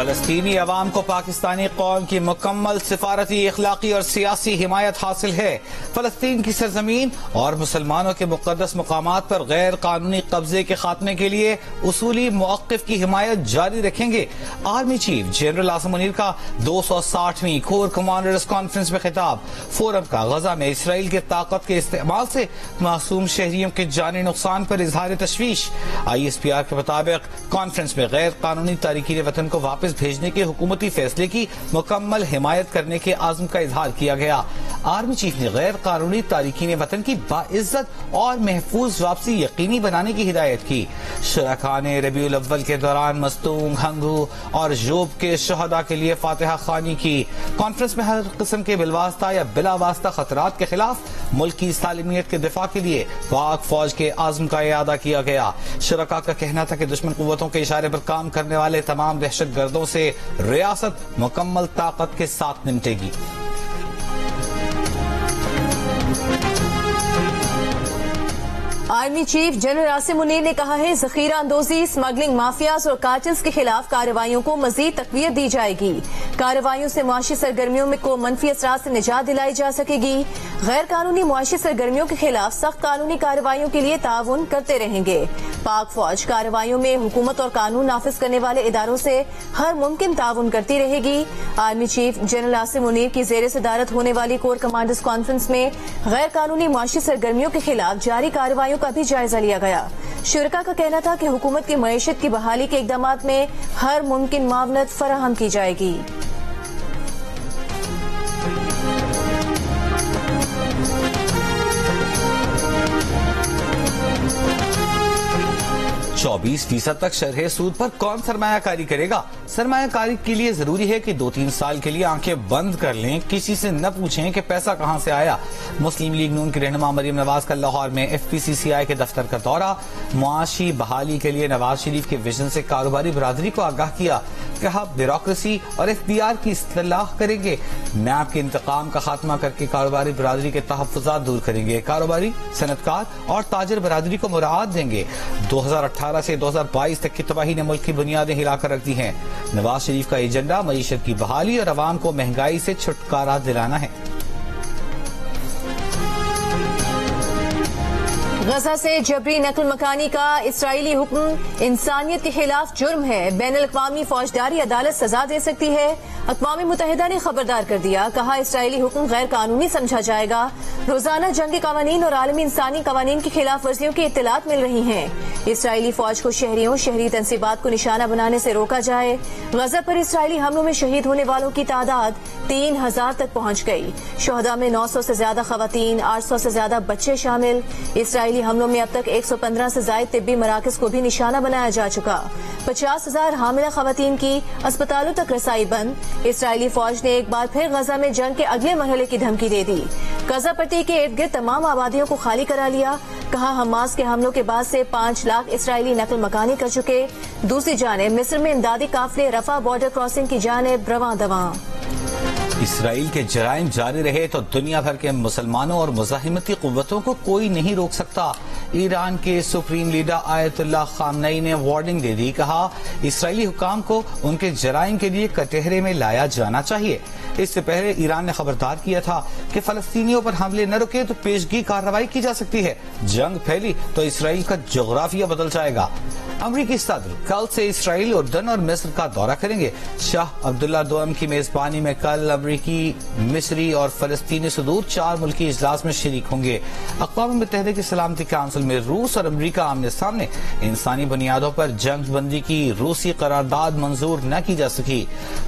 فلسطینی عوام کو پاکستانی قوم کی مکمل سفارتی، اخلاقی اور سیاسی حمایت حاصل ہے۔ فلسطین کی سرزمین اور مسلمانوں کے مقدس مقامات پر غیر قانونی قبضے کے خاتمے کے لیے اصولی موقف کی حمایت جاری رکھیں گے۔ Army chief general Asim Munir کا 260ویں کور کمانڈرز کانفرنس میں خطاب۔ فورم کا غزہ میں اسرائیل کے طاقت کے استعمال سے معصوم شہریوں کے جانی نقصان پر اظہار تشویش۔ ISPR کے مطابق کانفرنس میں غیر قانونی تارکین وطن کو واپس بھیجنے کے حکومتی فیصلے کی مکمل حمایت کرنے کے عزم کا اظہار کیا گیا۔ آرمی چیف نے غیر قانونی تارکین وطن کی باعزت اور محفوظ واپسی یقینی بنانے کی ہدایت کی۔ شرکاء نے ربیع الاول کے دوران مستونگ، ہنگو اور ژوب کے شہداء کے لیے فاتحہ خوانی کی۔ کانفرنس میں ہر قسم کے بالواسطہ یا بلا واسطہ خطرات کے خلاف ملک کی سالمیت کے دفاع کے لیے پاک فوج کے عزم کا اعادہ کیا گیا۔ شرکاء کا کہنا تھا کہ دشمن قوتوں کے اشارے پر کام کرنے والے تمام دہشت گردوں سے ریاست مکمل طاقت کے ساتھ نمٹے گی۔ Army chief general Asim Munir نے کہا ہے ذخیرہ اندوزی، اسمگلنگ مافیاز اور کارٹلز کے خلاف کارروائیوں کو مزید تقویت دی جائے گی۔ کارروائیوں سے معاشی سرگرمیوں میں کو منفی اثرات سے نجات دلائی جا سکے گی۔ غیر قانونی معاشی سرگرمیوں کے خلاف سخت قانونی کارروائیوں کے لیے تعاون کرتے رہیں گے۔ پاک فوج کارروائیوں میں حکومت اور قانون نافذ کرنے والے اداروں سے ہر ممکن تعاون کرتی رہے گی۔ Army chief general Asim Munir کی زیر صدارت ہونے والی کور کمانڈرز کانفرنس میں غیر قانونی معاشی سرگرمیوں کے خلاف جاری کارروائیوں کا بھی جائزہ لیا گیا۔ شرکاء کا کہنا تھا کہ حکومت کی معیشت کی بحالی کے اقدامات میں ہر ممکن معاونت فراہم کی جائے گی۔ 24% تک شرح سود پر کون سرمایہ کاری کرے گا؟ سرمایہ کاری کے لیے ضروری ہے کہ 2-3 سال کے لیے آنکھیں بند کر لیں، کسی سے نہ پوچھیں کہ پیسہ کہاں سے آیا۔ مسلم لیگ نون کی رہنما مریم نواز کا لاہور میں FPCCI کے دفتر کا دورہ۔ معاشی بحالی کے لیے نواز شریف کے ویژن سے کاروباری برادری کو آگاہ کیا۔ کہا بیوروکریسی اور FDR کی اصلاح کریں گے۔ نیب کے انتقام کا خاتمہ کر کے کاروباری برادری کے تحفظات دور کریں گے۔ کاروباری، صنعتکار اور تاجر برادری کو مراعات دیں گے۔ 2018 سے 2022 تک کی تباہی نے ملک کی بنیادیں ہلا کر رکھ دی ہیں۔ نواز شریف کا ایجنڈا معیشت کی بحالی اور عوام کو مہنگائی سے چھٹکارا دلانا ہے۔ غزہ سے جبری نقل مکانی کا اسرائیلی حکم انسانیت کے خلاف جرم ہے۔ بین الاقوامی فوجداری عدالت سزا دے سکتی ہے۔ اقوام متحدہ نے خبردار کر دیا، کہا اسرائیلی حکم غیر قانونی سمجھا جائے گا۔ روزانہ جنگی قوانین اور عالمی انسانی قوانین کی خلاف ورزیوں کی اطلاعات مل رہی ہیں۔ اسرائیلی فوج کو شہری تنصیبات کو نشانہ بنانے سے روکا جائے۔ غزہ پر اسرائیلی حملوں میں شہید ہونے والوں کی تعداد 3000 تک پہنچ گئی۔ شہداء میں 900 سے زیادہ خواتین، 800 سے زیادہ بچے شامل۔ اسرائیلی حملوں میں اب تک 115 سے زائد طبی مراکز کو بھی نشانہ بنایا جا چکا۔ 50,000 حاملہ خواتین کی اسپتالوں تک رسائی بند۔ اسرائیلی فوج نے ایک بار پھر غزہ میں جنگ کے اگلے مرحلے کی دھمکی دے دی۔ غزہ پٹی کے ارد گرد تمام آبادیوں کو خالی کرا لیا۔ کہا حماس کے حملوں کے بعد سے 5 لاکھ اسرائیلی نقل مکانی کر چکے۔ دوسری جانب مصر میں امدادی قافلے رفح بارڈر کراسنگ کی جانب رواں دواں۔ اسرائیل کے جرائم جاری رہے تو دنیا بھر کے مسلمانوں اور مزاحمتی قوتوں کو کوئی نہیں روک سکتا۔ ایران کے سپریم لیڈر آیت اللہ خامنئی نے وارننگ دے دی۔ کہا اسرائیلی حکام کو ان کے جرائم کے لیے کٹہرے میں لایا جانا چاہیے۔ اس سے پہلے ایران نے خبردار کیا تھا کہ فلسطینیوں پر حملے نہ رکے تو پیشگی کارروائی کی جا سکتی ہے۔ جنگ پھیلی تو اسرائیل کا جغرافیہ بدل جائے گا۔ امریکی صدر کل سے اسرائیل، اردن اور مصر کا دورہ کریں گے۔ شاہ عبداللہ دوم کی میزبانی میں کل امریکی، مصری اور فلسطینی صدور 4 ملکی اجلاس میں شریک ہوں گے۔ اقوام متحدہ کی سلامتی کونسل میں روس اور امریکہ آمنے سامنے۔ انسانی بنیادوں پر جنگ بندی کی روسی قرارداد منظور نہ کی جا سکی۔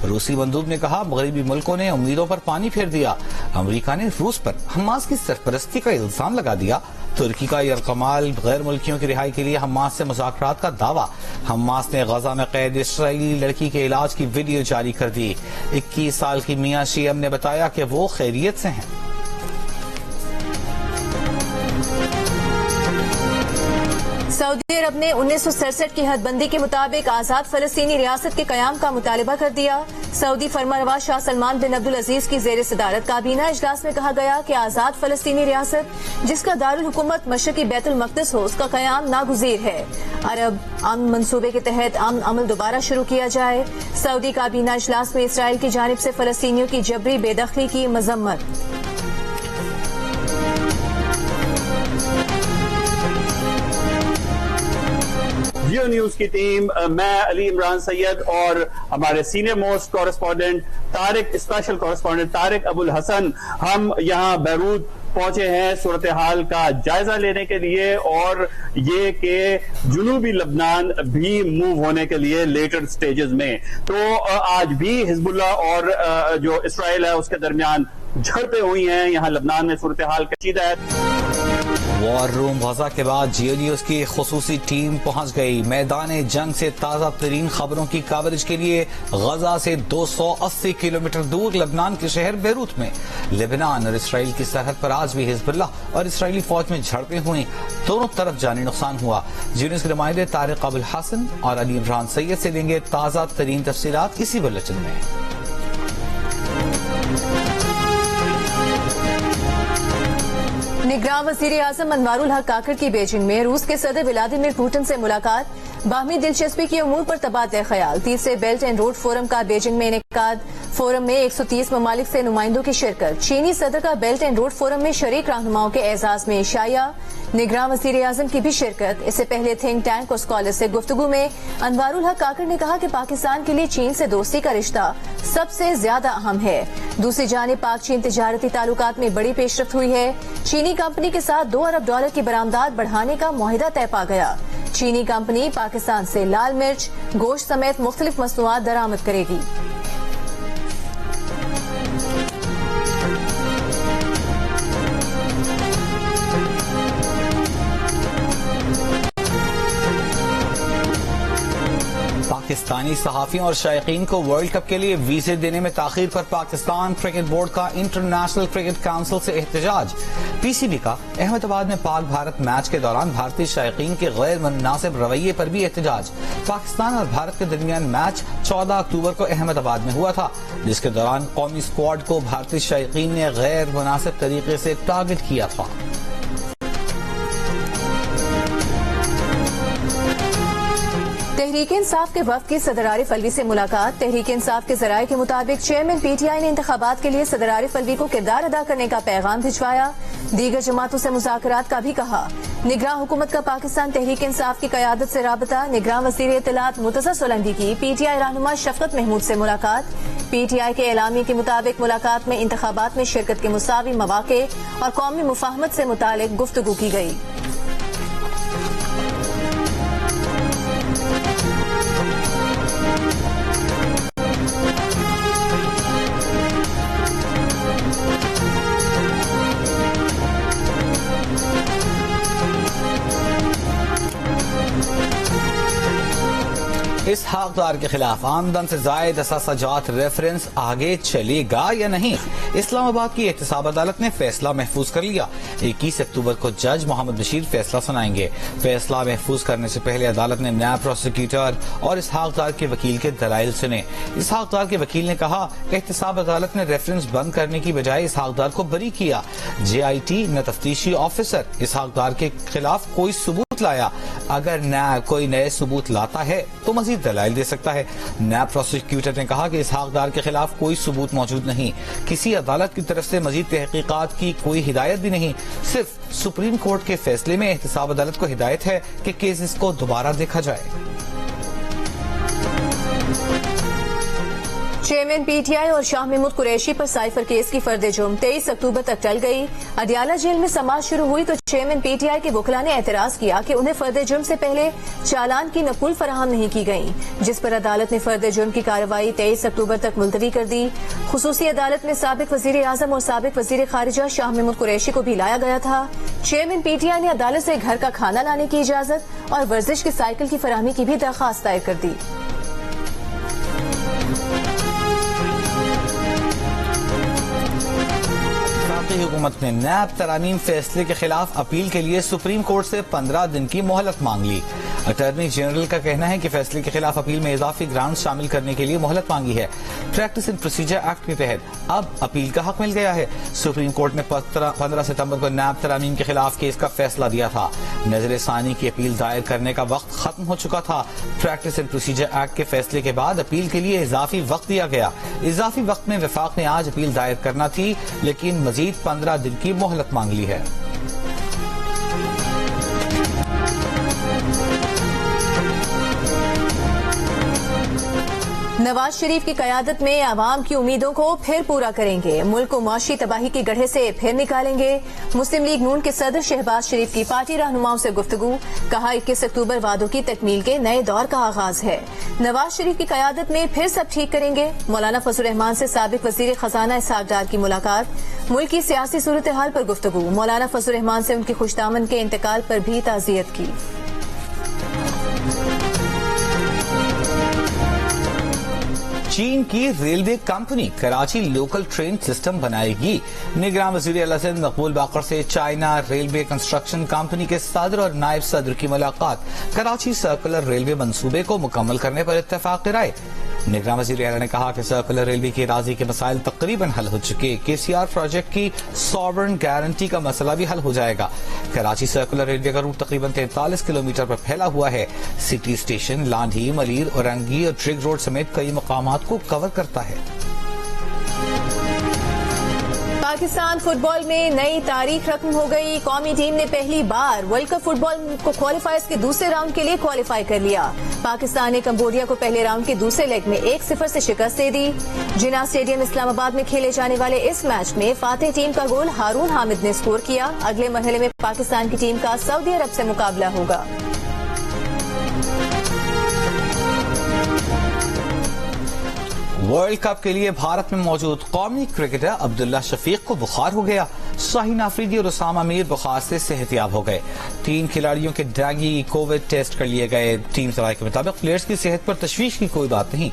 روسی مندوب نے کہا مغربی ملکوں نے امیدوں پر پانی پھیر دیا۔ امریکہ نے روس پر حماس کی سرپرستی کا الزام لگا دیا۔ ترکی کا یرغمال غیر ملکیوں کی رہائی کے لیے حماس سے مذاکرات کا دعویٰ۔ حماس نے غزہ میں قید اسرائیلی لڑکی کے علاج کی ویڈیو جاری کر دی۔ 21 سال کی میاں شیعم نے بتایا کہ وہ خیریت سے ہیں۔ سعودی عرب نے 1967 کی حد بندی کے مطابق آزاد فلسطینی ریاست کے قیام کا مطالبہ کر دیا. سعودی فرمانروا شاہ سلمان بن عبدالعزیز کی زیر صدارت کابینہ اجلاس میں کہا گیا کہ آزاد فلسطینی ریاست جس کا دارالحکومت مشرقی بیت المقدس ہو اس کا قیام ناگزیر ہے. عرب امن منصوبے کے تحت امن عمل دوبارہ شروع کیا جائے. سعودی کابینہ اجلاس میں اسرائیل کی جانب سے فلسطینیوں کی جبری بے دخلی کی مذمت. جیو نیوز کی ٹیم، میں علی عمران سید اور ہمارے senior most correspondent special correspondent Tariq Abu al-Hassan, ہم یہاں بیروت پہنچے ہیں صورتحال کا جائزہ لینے کے لیے اور یہ کہ جنوبی لبنان بھی موو ہونے کے لیے لیٹر سٹیجز میں. تو آج بھی حزب اللہ اور جو اسرائیل ہے اس کے درمیان جھڑپیں ہوئی ہیں. یہاں لبنان میں صورتحال کشیدہ ہے. وار روم غزہ کے بعد جیو نیوز کی خصوصی ٹیم پہنچ گئی. میدان جنگ سے تازہ ترین خبروں کی کوریج کے لیے غزہ سے 280 کلومیٹر دور لبنان کے شہر بیروت میں. لبنان اور اسرائیل کی سرحد پر آج بھی حزب اللہ اور اسرائیلی فوج میں جھڑپیں ہوئیں. دونوں طرف جانی نقصان ہوا. جیو نیوز کے نمائندے طارق ابو الحسن اور علی عمران سید سے لیں گے تازہ ترین تفصیلات اسی بلٹن میں. نگراں وزیر اعظم انوار الحق کاکڑ کی بیجنگ میں روس کے صدر ولادیمیر پوٹن سے ملاقات. باہمی دلچسپی کے امور پر تبادلہ خیال. تیسرے بیلٹ اینڈ روڈ فورم کا بیجنگ میں انعقاد. فورم میں 130 ممالک سے نمائندوں کی شرکت. چینی صدر کا بیلٹ اینڈ روڈ فورم میں شریک رہنماؤں کے اعزاز میں شائع. نگراں وزیر اعظم کی بھی شرکت. اس سے پہلے تھنک ٹینک اور اسکالر سے گفتگو میں انوار الحق کاکڑ نے کہا کہ پاکستان کے لیے چین سے دوستی کا رشتہ سب سے زیادہ اہم ہے. دوسری جانب پاک چین تجارتی تعلقات میں بڑی پیش رفت ہوئی ہے. چینی کمپنی کے ساتھ $2 ارب کی برآمدات بڑھانے کا معاہدہ طے پا گیا. چینی کمپنی پاکستان سے لال مرچ، گوشت سمیت مختلف مصنوعات درآمد کرے گی. پاکستانی صحافیوں اور شائقین کو ورلڈ کپ کے لیے ویزے دینے میں تاخیر پر پاکستان کرکٹ بورڈ کا انٹرنیشنل کرکٹ کونسل سے احتجاج. پی سی بی کا احمد آباد میں پاک بھارت میچ کے دوران بھارتی شائقین کے غیر مناسب رویے پر بھی احتجاج. پاکستان اور بھارت کے درمیان میچ 14 اکتوبر کو احمد آباد میں ہوا تھا، جس کے دوران قومی اسکواڈ کو بھارتی شائقین نے غیر مناسب طریقے سے ٹارگٹ کیا تھا. تحریک انصاف کے وفد کی صدر عارف الوی سے ملاقات. تحریک انصاف کے ذرائع کے مطابق چیئرمین پی ٹی آئی نے انتخابات کے لیے صدر عارف الوی کو کردار ادا کرنے کا پیغام بھجوایا. دیگر جماعتوں سے مذاکرات کا بھی کہا. نگراں حکومت کا پاکستان تحریک انصاف کی قیادت سے رابطہ. نگراں وزیر اطلاعات مرتضی سولنگی کی پی ٹی آئی رہنما شفقت محمود سے ملاقات. پی ٹی آئی کے اعلامیے کے مطابق ملاقات میں انتخابات میں شرکت کے مساوی مواقع اور قومی مفاہمت سے متعلق گفتگو کی گئی. اسحاق ڈار کے خلاف آمدن سے زائد اثاثہ جات ریفرنس آگے چلے گا یا نہیں؟ اسلام آباد کی احتساب عدالت نے فیصلہ محفوظ کر لیا. 21 اکتوبر کو جج محمد بشیر فیصلہ سنائیں گے. فیصلہ محفوظ کرنے سے پہلے عدالت نے نائب پروسیکیوٹر اور اسحاق ڈار کے وکیل کے دلائل سنے. اسحاق ڈار کے وکیل نے کہا احتساب عدالت نے ریفرنس بند کرنے کی بجائے اسحاق ڈار کو بری کیا. جے آئی ٹی نہ تفتیشی آفیسر اسحاق ڈار کے خلاف کوئی ثبوت لایا. اگر کوئی نئے ثبوت لاتا ہے تو مزید دلائل دے سکتا ہے. نائب پروسیکیوٹر نے کہا کہ اسحاق ڈار کے خلاف کوئی ثبوت موجود نہیں. کسی عدالت کی طرف سے مزید تحقیقات کی کوئی ہدایت بھی نہیں. صرف سپریم کورٹ کے فیصلے میں احتساب عدالت کو ہدایت ہے کہ کیسز کو دوبارہ دیکھا جائے. چیئرمین پی ٹی آئی اور شاہ محمود قریشی پر سائفر کیس کی فرد جرم 23 اکتوبر تک ٹل گئی. اڈیالہ جیل میں سماعت شروع ہوئی تو چیئرمین پی ٹی آئی کے وکلاء نے اعتراض کیا کہ انہیں فرد جرم سے پہلے چالان کی نقول فراہم نہیں کی گئی، جس پر عدالت نے فرد جرم کی کارروائی 23 اکتوبر تک ملتوی کر دی. خصوصی عدالت میں سابق وزیر اعظم اور سابق وزیر خارجہ شاہ محمود قریشی کو بھی لایا گیا تھا. چیئرمین پی ٹی آئی نے عدالت سے گھر کا کھانا لانے کی اجازت اور ورزش کی سائیکل کی فراہمی کی بھی درخواست دائر کر دی. وفاقی حکومت نے نیب ترامیم فیصلے کے خلاف اپیل کے لیے سپریم کورٹ سے 15 دن کی مہلت مانگ لی. اٹارنی جنرل کا کہنا ہے کہ فیصلے کے خلاف اپیل میں اضافی گراؤنڈ شامل کرنے کے لیے مہلت مانگی ہے. پریکٹس اینڈ پروسیجر ایکٹ کے تحت اب اپیل کا حق مل گیا ہے. سپریم کورٹ نے 15 ستمبر کو نیب ترامیم کے خلاف کیس کا فیصلہ دیا تھا. نظر ثانی کی اپیل دائر کرنے کا وقت ختم ہو چکا تھا. پریکٹس اینڈ پروسیجر ایکٹ کے فیصلے کے بعد اپیل کے لیے اضافی وقت دیا گیا. اضافی وقت میں وفاق نے آج اپیل دائر کرنا تھی لیکن مزید 15 دن کی مہلت مانگ لی ہے. نواز شریف کی قیادت میں عوام کی امیدوں کو پھر پورا کریں گے. ملک کو معاشی تباہی کے گڑھے سے پھر نکالیں گے. مسلم لیگ نون کے صدر شہباز شریف کی پارٹی رہنماؤں سے گفتگو. کہا 21 اکتوبر وعدوں کی تکمیل کے نئے دور کا آغاز ہے. نواز شریف کی قیادت میں پھر سب ٹھیک کریں گے. مولانا فضل الرحمان سے سابق وزیر خزانہ اسحاق ڈار کی ملاقات. ملک کی سیاسی صورتحال پر گفتگو. مولانا فضل الرحمان سے ان کی خوشدامن کے انتقال پر بھی تعزیت کی. چین کی railway company Karachi local train system بنائے گی. نگراں وزیر اعلی سندھ مقبول باقر سے چائنا ریلوے کنسٹرکشن کمپنی کے صدر اور نائب صدر کی ملاقات. کراچی سرکولر ریلوے منصوبے کو مکمل کرنے پر اتفاق رائے. نگراں وزیر اعلی نے کہا کہ سرکولر ریلوے کی اراضی کے مسائل تقریباً حل ہو چکے. KCR پروجیکٹ کی ساورن گارنٹی کا مسئلہ بھی حل ہو جائے گا. کراچی سرکولر ریلوے کا روٹ تقریباً 43 کلومیٹر پر پھیلا ہوا ہے. سٹی اسٹیشن، لانڈھی، ملیر، اورنگی اور ٹرگ روڈ سمیت کئی مقامات کو کور کرتا ہے. پاکستان فٹ بال میں نئی تاریخ رقم ہو گئی. قومی ٹیم نے پہلی بار ورلڈ کپ فٹ بال کو کوالیفائرز کے دوسرے راؤنڈ کے لیے کوالیفائی کر لیا. پاکستان نے کمبوڈیا کو پہلے راؤنڈ کے دوسرے لیگ میں 1-0 سے شکست دے دی. جناح اسٹیڈیم اسلام آباد میں کھیلے جانے والے اس میچ میں فاتح ٹیم کا گول ہارون حامد نے سکور کیا. اگلے مرحلے میں پاکستان کی ٹیم کا سعودی عرب سے مقابلہ ہوگا. ورلڈ کپ کے لیے بھارت میں موجود قومی کرکٹر عبداللہ شفیق کو بخار ہو گیا. شاہین آفریدی اور اسامہ میر بخار سے صحت یاب ہو گئے. 3 کھلاڑیوں کے ڈینگی کووڈ ٹیسٹ کر لیے گئے. ٹیم سرائے کے مطابق پلیئرز کی صحت پر تشویش کی کوئی بات نہیں.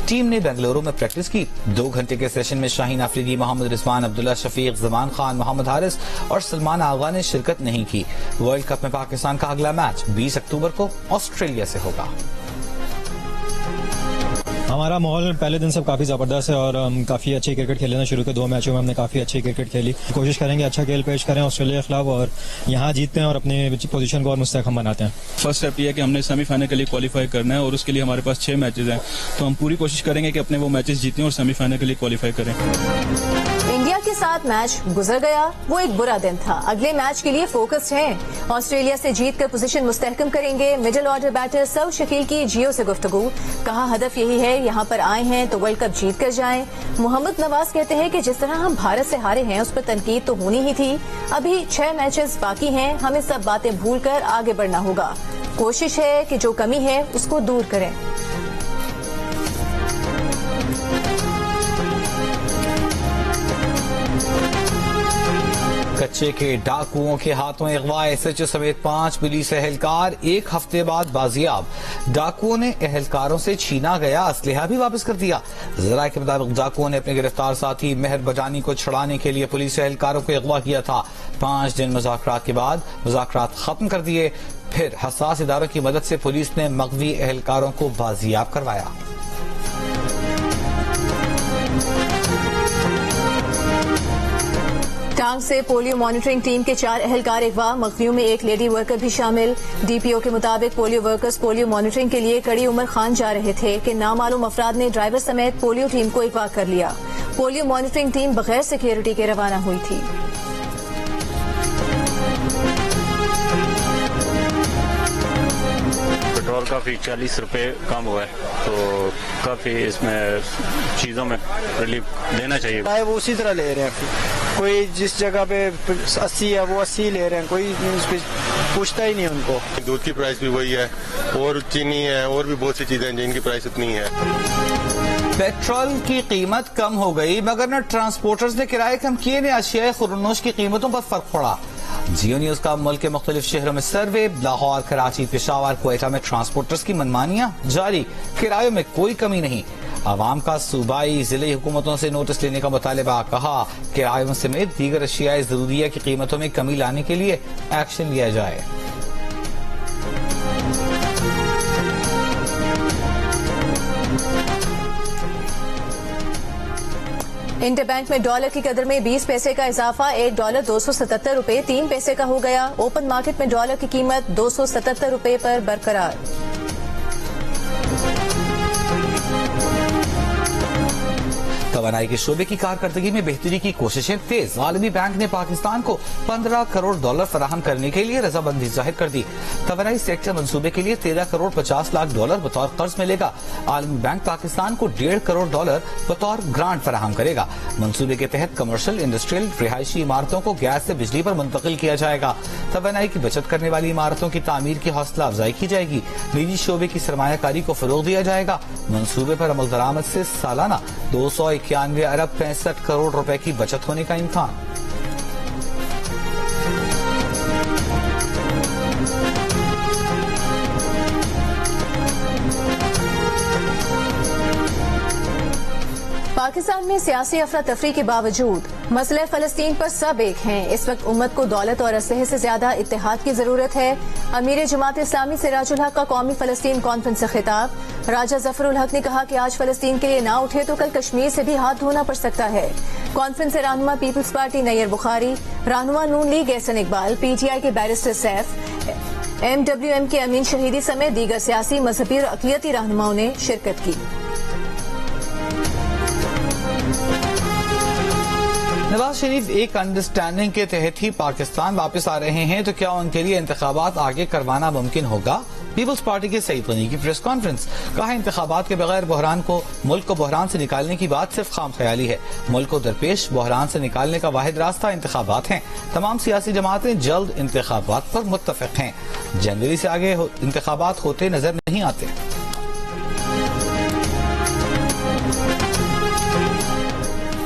ٹیم نے بنگلورو میں پریکٹس کی. 2 گھنٹے کے سیشن میں شاہین آفریدی، محمد رضوان، عبداللہ شفیق، زمان خان، محمد حارث اور سلمان آغا نے شرکت نہیں کی. ورلڈ کپ میں پاکستان کا اگلا میچ 20 اکتوبر کو آسٹریلیا سے ہوگا. ہمارا ماحول پہلے دن سے کافی زبردست ہے اور ہم کافی اچھے کرکٹ کھیلنا شروع کے 2 میچوں میں ہم نے کافی اچھی کرکٹ کھیلی. کوشش کریں گے اچھا کھیل پیش کریں آسٹریلیا کے خلاف اور یہاں جیتتے ہیں اور اپنی پوزیشن کو اور مستحکم بناتے ہیں. فرسٹ اسٹیپ یہ ہے کہ ہم نے سیمی فائنل کے لیے کوالیفائی کرنا ہے اور اس کے لیے ہمارے پاس 6 میچز ہیں. تو ہم پوری کوشش کریں گے کہ اپنے وہ میچز جیتیں اور سیمی فائنل کے لیے کوالیفائی کریں. انڈیا کے ساتھ میچ گزر گیا، وہ ایک برا دن تھا. اگلے میچ کے لیے فوکسڈ ہیں. آسٹریلیا سے جیت کر پوزیشن مستحکم کریں گے. مڈل آرڈر بیٹر سعود شکیل کی جیو سے گفتگو. کہا ہدف یہی ہے، یہاں پر آئے ہیں تو ورلڈ کپ جیت کر جائیں. محمد نواز کہتے ہیں کہ جس طرح ہم بھارت سے ہارے ہیں اس پر تنقید تو ہونی ہی تھی. ابھی 6 میچز باقی ہیں، ہمیں سب باتیں بھول کر آگے بڑھنا ہوگا. کوشش ہے کہ جو کمی ہے اس کو دور کریں. کچے کے ڈاکوؤں کے ہاتھوں اغوا. SHO سمیت 5 پولیس اہلکار 1 ہفتے بعد بازیاب. ڈاکوؤں نے اہلکاروں سے چھینا گیا اسلحہ بھی واپس کر دیا. ذرائع کے مطابق ڈاکوؤں نے اپنے گرفتار ساتھی مہر بجانی کو چھڑانے کے لیے پولیس اہلکاروں کو اغوا کیا تھا. 5 دن مذاکرات کے بعد مذاکرات ختم کر دیے. پھر حساس اداروں کی مدد سے پولیس نے مغوی اہلکاروں کو بازیاب کروایا. ٹانگ سے پولیو مانیٹرنگ ٹیم کے 4 اہلکار اغوا. مغویوں میں 1 لیڈی ورکر بھی شامل. DPO کے مطابق پولیو ورکرز پولیو مانیٹرنگ کے لیے کڑی عمر خان جا رہے تھے کہ نامعلوم افراد نے ڈرائیور سمیت پولیو ٹیم کو اغوا کر لیا. پولیو مانیٹرنگ ٹیم بغیر سیکیورٹی کے روانہ ہوئی تھی. پیٹرول کافی 40 روپے کم ہوا ہے تو کافی اس میں چیزوں میں ریلیف دینا چاہیے. وہ اسی طرح لے رہے ہیں. کوئی جس جگہ پہ 80 ہے وہ 80 لے رہے ہیں. کوئی پوچھتا ہی نہیں ان کو. دودھ کی پرائس بھی وہی ہے اور چینی ہے اور بھی بہت سی چیزیں ہیں جن کی پرائس اتنی ہے. پیٹرول کی قیمت کم ہو گئی مگر نہ ٹرانسپورٹرز نے کرائے کم کیے نہ اشیاء خورنوش کی قیمتوں پر فرق پڑا. جیو نیوز کا ملک کے مختلف شہروں میں سروے. لاہور، کراچی، پشاور، کوئٹہ میں ٹرانسپورٹرز کی منمانیاں جاری. کرایوں میں کوئی کمی نہیں. عوام کا صوبائی ضلعی حکومتوں سے نوٹس لینے کا مطالبہ. کہا کرایوں سمیت دیگر اشیاء ضروریہ کی قیمتوں میں کمی لانے کے لیے ایکشن لیا جائے. انٹر بینک میں ڈالر کی قدر میں 20 پیسے کا اضافہ. $1 $277.03 کا ہو گیا. اوپن مارکیٹ میں ڈالر کی قیمت $277 پر برقرار. توانائی کے شعبے کی کارکردگی میں بہتری کی کوششیں تیز. عالمی بینک نے پاکستان کو $15 کروڑ فراہم کرنے کے لیے رضامندی ظاہر کر دی. توانائی سیکٹر منصوبے کے لیے $13 کروڑ 50 لاکھ بطور قرض ملے گا. عالمی بینک پاکستان کو $1.5 کروڑ بطور گرانٹ فراہم کرے گا. منصوبے کے تحت کمرشل، انڈسٹریل، رہائشی عمارتوں کو گیس سے بجلی پر منتقل کیا جائے گا. توانائی کی بچت کرنے والی عمارتوں کی تعمیر کی حوصلہ افزائی کی جائے گی. نجی شعبے کی سرمایہ کاری کو فروغ دیا جائے گا. منصوبے پر عمل درآمد سے سالانہ 291 ارب 65 کروڑ روپے کی بچت ہونے کا امکان. پاکستان میں سیاسی افراتفری کے باوجود مسئلہ فلسطین پر سب ایک ہیں. اس وقت امت کو دولت اور اسلحے سے زیادہ اتحاد کی ضرورت ہے. امیر جماعت اسلامی سراج الحق کا قومی فلسطین کانفرنس سے خطاب. راجہ ظفر الحق نے کہا کہ آج فلسطین کے لیے نہ اٹھے تو کل کشمیر سے بھی ہاتھ دھونا پڑ سکتا ہے. کانفرنس سے رہنما پیپلز پارٹی نیر بخاری، رہنما Noon League Ahsan Iqbal, P T I کے بیرسٹر سیف، MWM کے امین شہیدی سمیت دیگر سیاسی، مذہبی اور اقلیتی رہنماؤں نے شرکت کی. نواز شریف ایک انڈرسٹینڈنگ کے تحت ہی پاکستان واپس آ رہے ہیں تو کیا ان کے لیے انتخابات آگے کروانا ممکن ہوگا؟ پیپلز پارٹی کے سعید غنی کی پریس کانفرنس. کہا انتخابات کے بغیر ملک کو بحران سے نکالنے کی بات صرف خام خیالی ہے. ملک کو درپیش بحران سے نکالنے کا واحد راستہ انتخابات ہیں. تمام سیاسی جماعتیں جلد انتخابات پر متفق ہیں. جنوری سے آگے انتخابات ہوتے نظر نہیں آتے.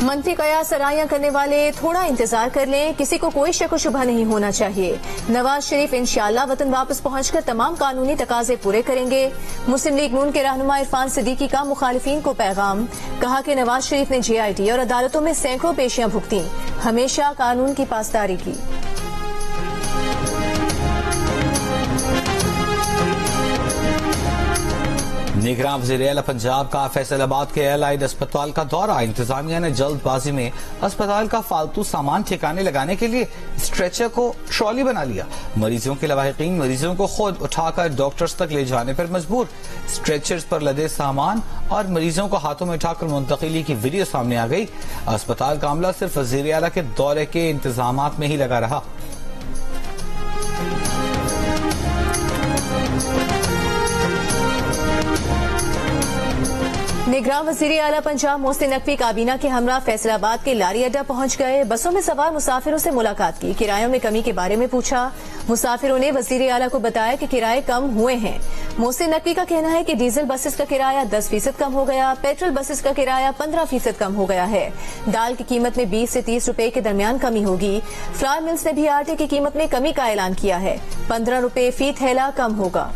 منفی قیاس سرایاں کرنے والے تھوڑا انتظار کر لیں. کسی کو کوئی شک و شبہ نہیں ہونا چاہیے. نواز شریف انشاءاللہ وطن واپس پہنچ کر تمام قانونی تقاضے پورے کریں گے. مسلم لیگ نون کے رہنما عرفان صدیقی کا مخالفین کو پیغام. کہا کہ نواز شریف نے GIT اور عدالتوں میں سینکڑوں پیشیاں بھگتیں، ہمیشہ قانون کی پاسداری کی. نگراں وزیر اعلی پنجاب کا فیصل آباد کے ایلائڈ اسپتال کا دورہ. انتظامیہ نے جلد بازی میں اسپتال کا فالتو سامان ٹھکانے لگانے کے لیے اسٹریچر کو ٹرالی بنا لیا. مریضوں کے لواحقین مریضوں کو خود اٹھا کر ڈاکٹرز تک لے جانے پر مجبور. اسٹریچرز پر لدے سامان اور مریضوں کو ہاتھوں میں اٹھا کر منتقلی کی ویڈیو سامنے آ گئی. اسپتال کا عملہ صرف وزیر اعلی کے دورے کے انتظامات میں ہی لگا رہا. نگراں وزیر اعلیٰ پنجاب محسن نقوی کابینہ کے ہمراہ فیصل آباد کے لاری اڈا پہنچ گئے. بسوں میں سوار مسافروں سے ملاقات کی. کرایوں میں کمی کے بارے میں پوچھا. مسافروں نے وزیر اعلیٰ کو بتایا کہ کرائے کم ہوئے ہیں. محسن نقوی کا کہنا ہے کہ ڈیزل بسز کا کرایہ 10% کم ہو گیا، پیٹرول بسز کا کرایہ 15% کم ہو گیا ہے. دال کی قیمت میں 20 سے 30 روپے کے درمیان کمی ہوگی. فلار ملز نے بھی آٹے کی قیمت میں کمی کا اعلان کیا ہے. 15 روپے فی تھیلا کم ہوگا.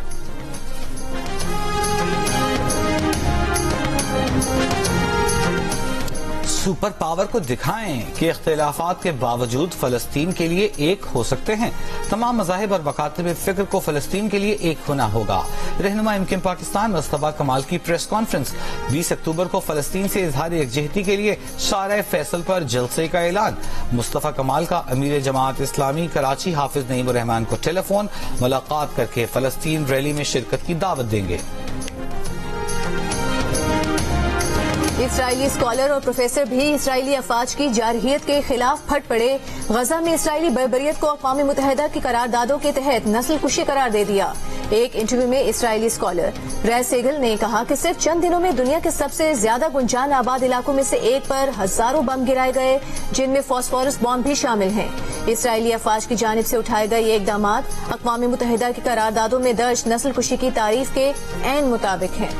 سپر پاور کو دکھائیں کہ اختلافات کے باوجود فلسطین کے لیے ایک ہو سکتے ہیں. تمام مذاہب اور مکاتب فکر کو فلسطین کے لیے ایک ہونا ہوگا. رہنما امکن پاکستان مصطفیٰ کمال کی پریس کانفرنس. 20 اکتوبر کو فلسطین سے اظہار یکجہتی کے لیے شارع فیصل پر جلسے کا اعلان. مصطفیٰ کمال کا امیر جماعت اسلامی کراچی حافظ نعیم الرحمان کو ٹیلی فون. ملاقات کر کے فلسطین ریلی میں شرکت کی دعوت دیں گے. اسرائیلی اسکالر اور پروفیسر بھی اسرائیلی افواج کی جارحیت کے خلاف پھٹ پڑے. غزہ میں اسرائیلی بربریت کو اقوام متحدہ کی قراردادوں کے تحت نسل کشی قرار دے دیا. ایک انٹرویو میں اسرائیلی اسکالر ریس سیگل نے کہا کہ صرف چند دنوں میں دنیا کے سب سے زیادہ گنجان آباد علاقوں میں سے ایک پر ہزاروں بم گرائے گئے، جن میں فاسفورس بم بھی شامل ہیں. اسرائیلی افواج کی جانب سے اٹھائے گئے یہ اقدامات اقوام متحدہ کی قراردادوں میں درج نسل کشی کی تعریف کے عین مطابق ہیں.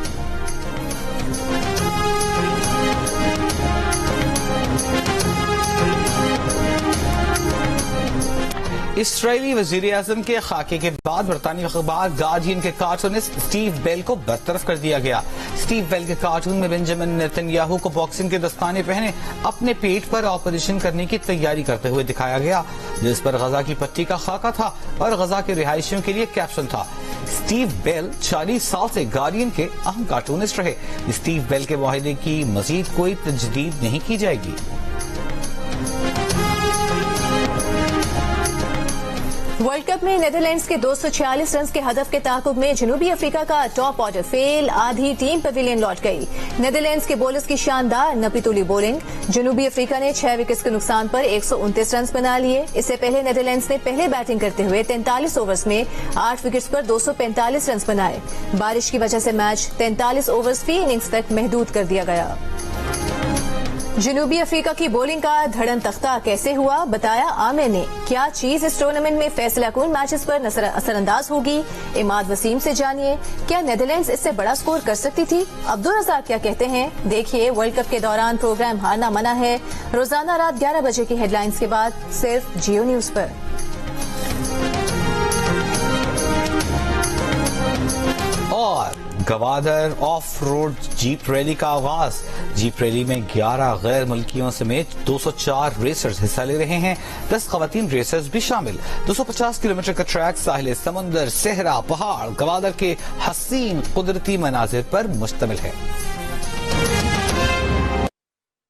اسرائیلی وزیر اعظم کے خاکے کے بعد برطانوی اخبار گارڈین کے کارٹونسٹ اسٹیو بیل کو برطرف کر دیا گیا. اسٹیو بیل کے کارٹون میں بنجامن نیتن یاہو کو باکسنگ کے دستانے پہنے اپنے پیٹ پر آپریشن کرنے کی تیاری کرتے ہوئے دکھایا گیا، جس پر غزہ کی پٹی کا خاکہ تھا اور غزہ کے رہائشیوں کے لیے کیپشن تھا. اسٹیو بیل 40 سال سے گارڈین کے اہم کارٹونسٹ رہے. اسٹیو بیل کے معاہدے کی مزید کوئی تجدید نہیں کی جائے گی. ورلڈ کپ میں نیدرلینڈز کے 246 رنز کے ہدف کے تعاقب میں جنوبی افریقہ کا ٹاپ آرڈر فیل، آدھی ٹیم پویلین لوٹ گئی. نیدرلینڈز کے بولرز کی شاندار نپیتولی بولنگ. جنوبی افریقہ نے 6 وکٹس کے نقصان پر 129 رنز بنا لیے. اس سے پہلے نیدرلینڈز نے پہلے بیٹنگ کرتے ہوئے 43 اوورز میں 8 وکٹس پر 245 رنز بنائے. بارش کی وجہ سے میچ 43 اوورز فی اننگز تک محدود کر دیا گیا. جنوبی افریقہ کی بولنگ کا دھڑن تختہ کیسے ہوا، بتایا عامر نے. کیا چیز اس ٹورنامنٹ میں فیصلہ کن میچز پر اثر انداز ہوگی، عماد وسیم سے جانیے. کیا نیدرلینڈز اس سے بڑا سکور کر سکتی تھی؟ عبدالرزاق کیا کہتے ہیں، دیکھیے ورلڈ کپ کے دوران پروگرام ہارنا منع ہے، روزانہ رات 11 بجے کی ہیڈ لائنز کے بعد صرف جیو نیوز پر. اور Gwadar off road jeep rally کا آغاز. جیپ ریلی میں 11 غیر ملکیوں سمیت 204 ریسرز حصہ لے رہے ہیں. 10 خواتین ریسرز بھی شامل. 250 کلومیٹر کا ٹریک ساحل سمندر، صحرا، پہاڑ، گوادر کے حسین قدرتی مناظر پر مشتمل ہے.